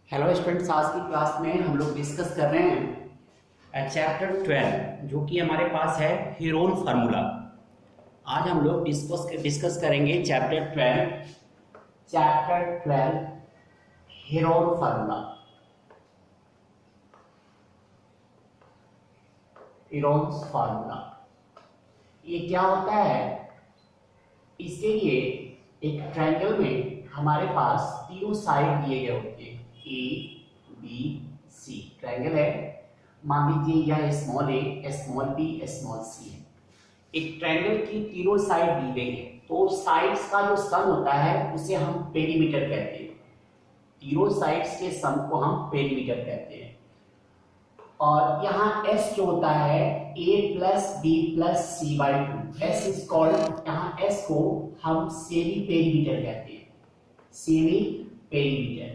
Hello students, आज की class में हम लोग डिस्कस कर रहे हैं चैप्टर 12 जो कि हमारे पास है हीरोन फार्मूला। आज हम लोग डिस्कस करेंगे chapter 12 Heron formula. Heron's formula ये क्या होता है? इसके लिए एक ट्रायंगल में हमारे पास तीनों साइड दिए गए होते हैं, ए बी सी ट्रायंगल है। मान लीजिए यह स्मॉल ए, स्मॉल बी, स्मॉल सी है। एक ट्रायंगल की तीनों साइड दी गई है, तो साइड्स का जो सम होता है उसे हम पेरीमीटर कहते हैं। तीनों साइड्स के सम को हम पेरीमीटर कहते हैं। और यहाँ एस जो होता है a plus b plus c by two, s is called, यहाँ एस को हम सेमी पेरीमीटर कहते हैं। Semi perimeter,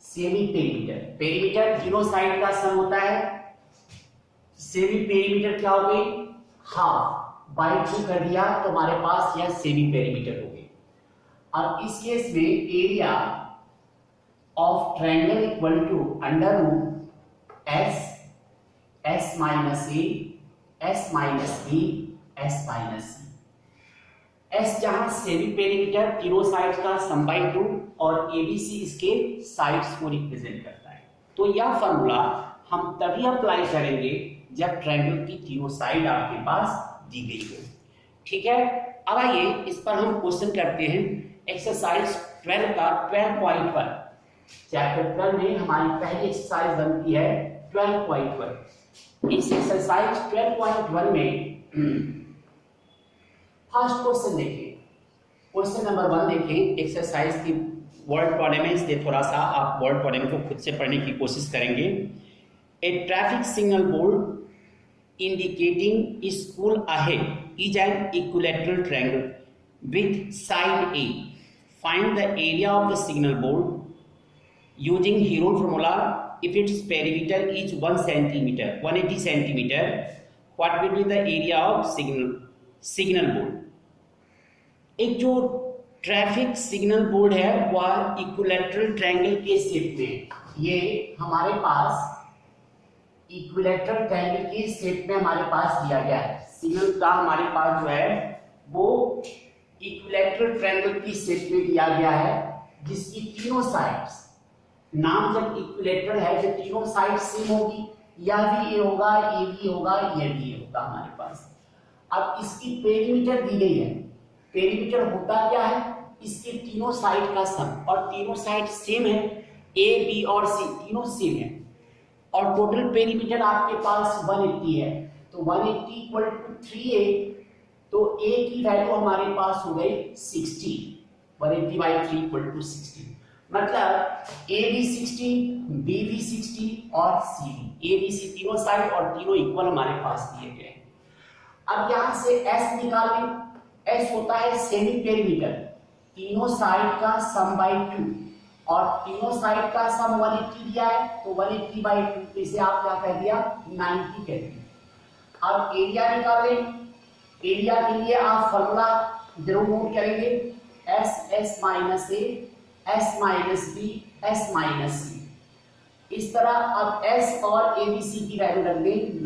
semi perimeter, perimeter तीनों साइड का सम होता है। सेमी पेरीमीटर क्या हो गई? हाफ बाई टू कर दिया तो हमारे पास यह सेमी पेरीमीटर हो गई। और इस केस में area of triangle equal to under root s minus a, s minus b, s minus c. S जहां सेमी पेरीमीटर तीनों साइड का सम बाई टू और एबीसी इसके साइड्स को रिप्रेजेंट करता है। तो यह फॉर्मूला हम तभी अप्लाई करेंगे जब ट्रायंगल की तीनों साइड आपके पास दी गई हो। ठीक है, अब आइए इस पर हम क्वेश्चन करते हैं। एक्सरसाइज 12 का 12.1 चैप्टर 12 में हमारी पहली एक्सरसाइज बनती है 12.1। इस एक्सरसाइज 12.1 में फर्स्ट क्वेश्चन देखिए, क्वेश्चन नंबर 1 देखें। एक्सरसाइज की वर्ड प्रॉब्लम है, इसलिए थोड़ा सा आप वर्ड प्रॉब्लम को खुद से पढ़ने की कोशिश करेंगे। A traffic signal board indicating school ahead is an equilateral triangle with side a. Find the area of the signal board using Heron formula. If its perimeter is 1 centimeter, 180 centimeter, what will be the area of signal board? एक जो traffic signal board है वह equilateral triangle के shape में, ये हमारे पास equilateral triangle के shape में हमारे पास दिया गया है। सिग्नल का हमारे पास जो है वो इक्विलैटरल ट्रायंगल की शेप में दिया गया है, जिसकी तीनों साइड्स, नाम जब इक्विलैटरल है जब तीनों साइड सेम होगी, यह भी ए होगा, ये भी होगा, ये भी होगा हमारे पास। अब इसकी पेरीमीटर दी गई है। पेरीमीटर होता क्या है? इसके तीनों साइड का सम, और तीनों साइड सेम है, ए बी और सी तीनों सेम है। और टोटल पेरीमीटर आपके पास 180 है, तो 180 इक्वल टू 3a, तो a की वैल्यू हमारे पास हो गई 60। 180 बाई 3 इक्वल टू 60, मतलब ए भी 60, बी भी 60 और सी भी। ए बी सी तीनों साइड और तीनों इक्वल हमारे पास दिए गए हैं। अब यहां से एस निकालें। एस होता है सेमी पेरीमीटर, तीनों साइड का सम बाई 2, और तीनों साइड का सम 180 दिया है, तो 180 बाई 2 इसे आप क्या कह दिया? 90 कह दिया। अब एरिया निकालें। एरिया के लिए आप फॉर्मूला जरूर नोट करेंगे, s minus a, s minus b, s minus c. इस तरह अब एस और ए बी सी की वैल्यू रख दें।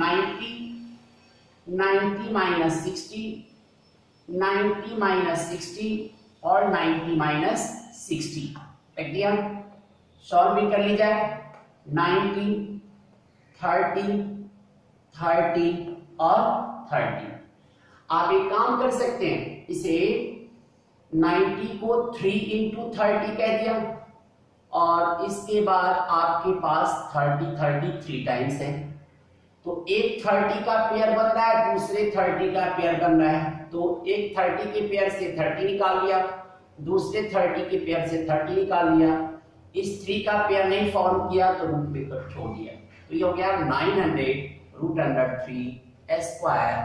90 माइनस 60, 90 माइनस 60 और 90 माइनस 60 रख दिया। सॉल्व भी कर ली जाए। 90, 30, 30 और 30। आप एक काम कर सकते हैं, इसे 90 को 3 into 30 कह दिया, और इसके बाद आपके पास 30 3 टाइम्स है, तो एक 30 का पेयर बन रहा है, दूसरे 30 का पेयर बन रहा है, तो एक 30 के पेयर से 30 निकाल लिया, दूसरे 30 के पेयर से 30 निकाल लिया। इस 3 का पेयर नहीं फॉर्म किया तो रूट लेकर छोड़ दिया, तो ये हो गया 900√3 स्क्वायर।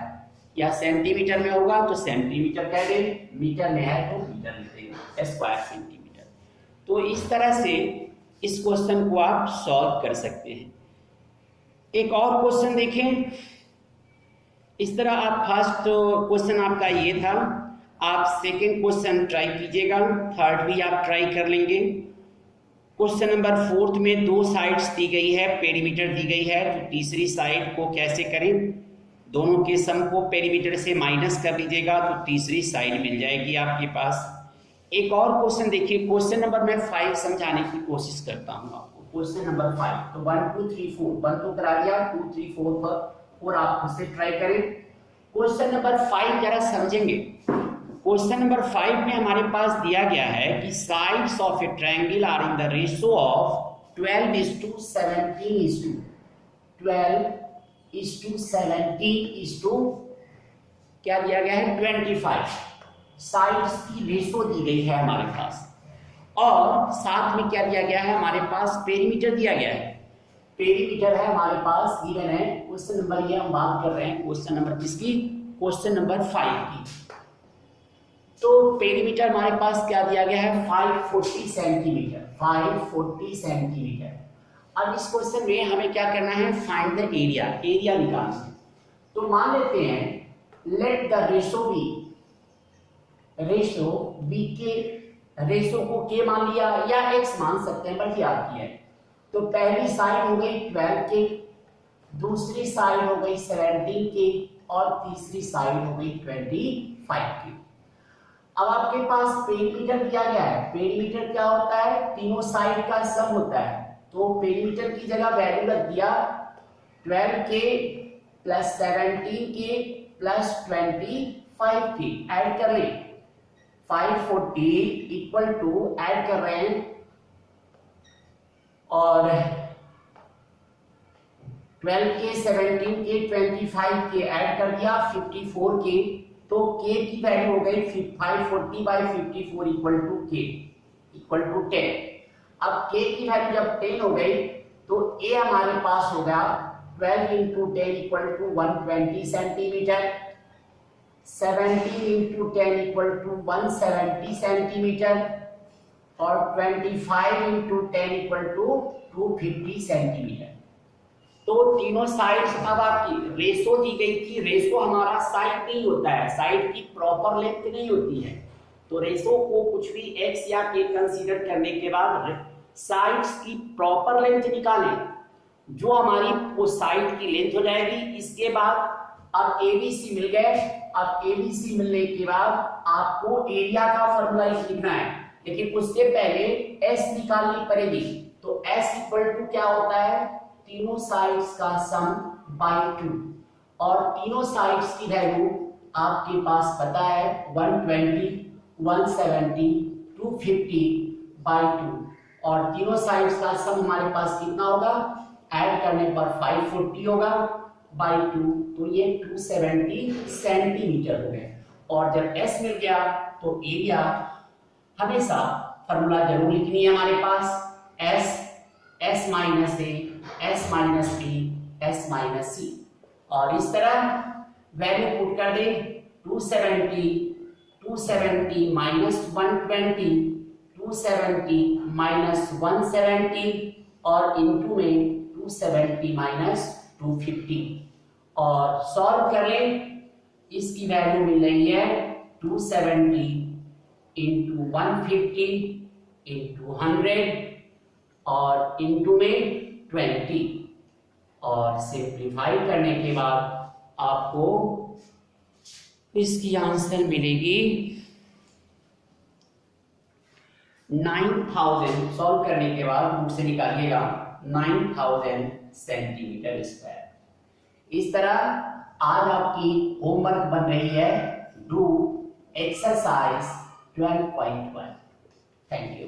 या सेंटीमीटर में होगा तो सेंटीमीटर कह दें, मीटर में है तो मीटर लिख देंगे, स्क्वायर सेंटीमीटर। तो इस तरह से इस क्वेश्चन को आप सॉल्व कर सकते हैं। एक और क्वेश्चन देखें। इस तरह आप फर्स्ट क्वेश्चन आपका ये था, आप सेकंड क्वेश्चन ट्राई कीजिएगा, थर्ड भी आप ट्राई कर लेंगे। क्वेश्चन नंबर 4 में दो साइड्स दी गई है, पेरीमीटर दी गई है, तो तीसरी साइड को कैसे करें, दोनों के सम को पेरीमीटर से माइनस कर लीजिएगा तो तीसरी साइड मिल जाएगी आपके पास। एक और क्वेश्चन देखिए, क्वेश्चन नंबर मैं 5 समझाने की कोशिश करता हूं आपको। क्वेश्चन नंबर 5, तो 1 2 3 4 1 तो करा दिया, 2 3 4 पर और आप उससे ट्राई करें। क्वेश्चन नंबर 5 जरा समझेंगे। क्वेश्चन नंबर 5 में हमारे पास दिया गया है कि sides of a triangle are in the ratio of 12:17 क्या दिया गया है 25। साइड्स की रेशियो दी गई है हमारे पास, और साथ में क्या दिया गया है हमारे पास, पेरीमीटर दिया गया है। पेरीमीटर है हमारे पास गिवन है। क्वेश्चन नंबर ये हम बात कर रहे हैं क्वेश्चन नंबर किसकी, क्वेश्चन नंबर 5 की। तो पेरीमीटर हमारे पास क्या दिया गया है 540 सेंटीमीटर, 540 सेंटीमीटर। अब इस क्वेश्चन में हमें क्या करना है, फाइंड द एरिया, एरिया निकालना है। तो मान लेते हैं लेट द रेशो बी के, रेशो को के मान लिया या एक्स मान सकते हैं, बट याद किया है। तो पहली साइड हो गई 12 के, दूसरी साइड हो गई 17 के, और तीसरी साइड हो गई 25 की। अब आपके पास पेरीमीटर दिया गया है। पेरीमीटर क्या होता है, तीनों साइड का सम होता है। तो पेरीमीटर की जगह वैल्यू रख दिया 12 के प्लस 17 के प्लस 25 की, ऐड कर लें 540 इक्वल टू, ऐड कर रहे हैं, और 12 के 17 के 25 के ऐड कर दिया 54 के, तो k की वैल्यू हो गई 540/54 equal to k equal to 10। अब k की वैल्यू जब 10 हो गई तो a हमारे पास हो गया 12 into 10 equal to 120 centimetre, 17 into 10 equal to 170 centimetre, और 25 इंटू 10 इक्वल टू 250 सेंटीमीटर। तो तीनों साइड्स, अब आपकी रेशो दी गई थी। रेशो हमारा साइड नहीं होता है, साइड की प्रॉपर लेंथ नहीं होती है। तो रेशो को कुछ भी x या k कंसीडर करने के बाद साइड्स की प्रॉपर लेंथ निकालें, जो हमारी वो साइड की लेंथ हो जाएगी। इसके बाद अब ABC मिल गए। अब ABC मिलने के बाद आपको एरिया का फॉर्मूला लिखना है, लेकिन उससे पहले S निकालनी पड़ेगी। तो S इक्वल टू क्या होता है, तीनों साइड्स का सम बाय 2, और तीनों साइड्स की वैल्यू आपके पास पता है 120, 170, 250/2, और तीनों साइड्स का सम हमारे पास कितना होगा, ऐड करने पर 540 होगा बाय 2, तो ये 270 सेंटीमीटर हो गए। और जब S मिल गया तो एरिया, हमेशा फॉर्मूला जरूर लिखनी है हमारे पास, S minus A, S minus B, S minus C, और इस तरह वैल्यू पुट कर दे 270 माइनस 120, 270 माइनस 170, और इंटू में 270 माइनस 250, और सॉल्व कर ले। इसकी वैल्यू मिल रही है 270 इंटू 150 इंटू 100 और इंटू में 20, और सिंप्लीफाई करने के बाद आपको इसकी आंसर मिलेगी 9000। सॉल्व करने के बाद रूट से निकालिएगा 9000 सेंटीमीटर स्क्वायर। इस तरह आज आपकी होमवर्क बन रही है, डू एक्सरसाइज 12.1। Thank you.